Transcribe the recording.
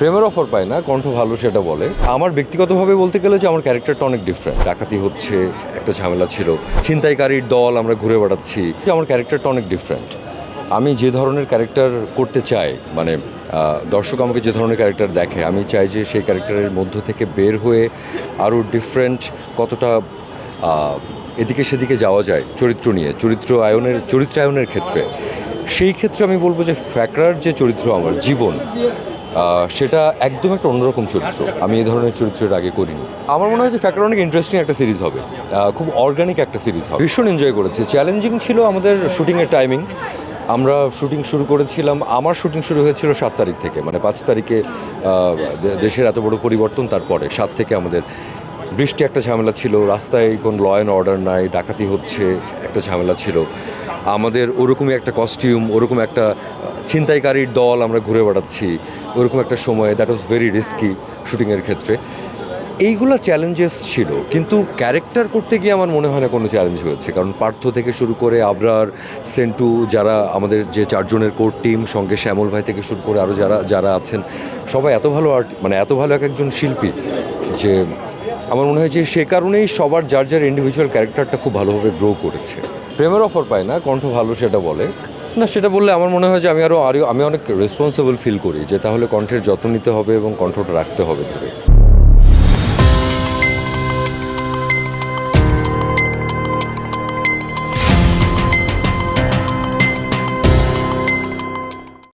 প্রেমের অফার পায় না, কণ্ঠ ভালো সেটা বলে। আমার ব্যক্তিগতভাবে বলতে গেলে যে আমার ক্যারেক্টারটা অনেক ডিফারেন্ট। ডাকাতি হচ্ছে, একটা ঝামেলা ছিল, ছিনতাইকারীর দল, আমরা ঘুরে বেড়াচ্ছি। আমার ক্যারেক্টারটা অনেক ডিফারেন্ট। আমি যে ধরনের ক্যারেক্টার করতে চাই, মানে দর্শক আমাকে যে ধরনের ক্যারেক্টার দেখে, আমি চাই যে সেই ক্যারেক্টারের মধ্য থেকে বের হয়ে আরও ডিফারেন্ট কতটা এদিকে সেদিকে যাওয়া যায় চরিত্রায়নের ক্ষেত্রে। সেই ক্ষেত্রে আমি বলবো যে ফ্যাকরার যে চরিত্র, আমার জীবন, সেটা একদম একটা অন্যরকম চরিত্র। আমি এই ধরনের চরিত্রের আগে করিনি। আমার মনে হয় যে ফ্যাকরার অনেক ইন্টারেস্টিং একটা সিরিজ হবে, খুব অর্গানিক একটা সিরিজ হবে। ভীষণ এনজয় করেছি। চ্যালেঞ্জিং ছিল আমাদের শুটিংয়ের টাইমিং। আমরা শুটিং শুরু করেছিলাম, আমার শুটিং শুরু হয়েছিল 7 তারিখ থেকে, মানে 5 তারিখে দেশের এত বড় পরিবর্তন, তারপরে 7 থেকে আমাদের বৃষ্টি, একটা ঝামেলা ছিল, রাস্তায় কোনো ল অ্যান্ড অর্ডার নাই, ডাকাতি হচ্ছে, একটা ঝামেলা ছিল। আমাদের ওরকমই একটা কস্টিউম, ওরকম একটা ছিনতাইকারীর দল, আমরা ঘুরে বেড়াচ্ছি, ওরকম একটা সময়। দ্যাট ওয়াজ ভেরি রিস্কি শুটিংয়ের ক্ষেত্রে। এইগুলো চ্যালেঞ্জেস ছিল, কিন্তু ক্যারেক্টার করতে গিয়ে আমার মনে হয় না কোনো চ্যালেঞ্জ হয়েছে। কারণ পার্থ থেকে শুরু করে আবরার, সেন্টু, যারা আমাদের যে 4 জনের কোর টিম, সঙ্গে শ্যামল ভাই থেকে শুরু করে আরও যারা আছেন, সবাই এত ভালো মানে এত ভালো একজন শিল্পী যে আমার মনে হয় যে সে কারণেই সবার যার ইন্ডিভিজুয়াল ক্যারেক্টারটা খুব ভালোভাবে গ্রো করেছে। প্রেমের অফার পায় না, কণ্ঠ ভালো সেটা বলে না। সেটা বললে আমার মনে হয় যে আমি অনেক রেসপন্সিবল ফিল করি, যে তাহলে কণ্ঠের যত্ন নিতে হবে এবং কণ্ঠটা রাখতে হবে ধরে।